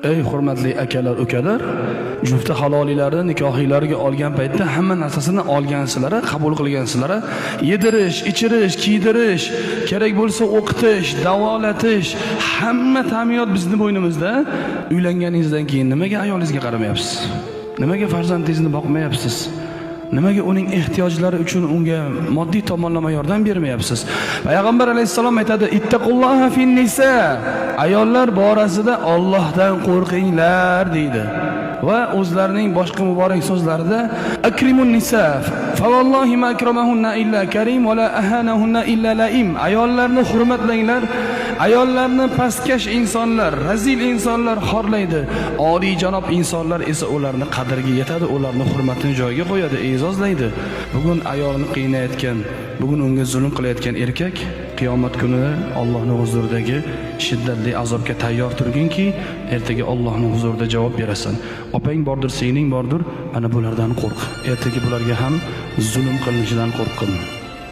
Ey hurmatli akalar, ukalar, jufti halolilarni nikohilariga olgan paytda hamma narsasini olgansizlar, qabul qilgansizlar. Yedirish, ichirish, kiydirish, kerak bo'lsa o'qitish, davolatish, hamma ta'minot bizning bo'ynimizda. Uylanganingizdan keyin nimaga ayolingizga qaramayapsiz? Nimaga farzandingizni boqmayapsiz? Nimaga uning ehtiyojlari uchun unga moddiy tomonlama yordam bermayapsiz? Payg'ambar alayhisalom aytadi: "Ittaqulloha fin nisa." Ayollar borasida Allohdan qo'rqinglar deydi. Va o'zlarining boshqa muborak so'zlarida: "Akrimun nisa, fa vallohi ma akramahunna illa karim va la ahanahunna illa laim." Ayollarni hurmatlanglar. Ayollarni pastkash insonlar, razil insonlar xorlaydi. Oliy janob insonlar esa ularni qadriga yetadi, ularni hurmatini joyiga qo'yadi, e'zozlaydi. Bugun ayolni qiynayotgan, bugun unga zulm qilayotgan erkak qiyomat kunida Allohning huzuridagi shiddatli azobga tayyor turginki, ertaga Allohning huzurida javob berasan. Opang bordir, singling bordir, mana bulardan qo'rq. Ertaga bularga ham zulm qilinishidan qo'rqin.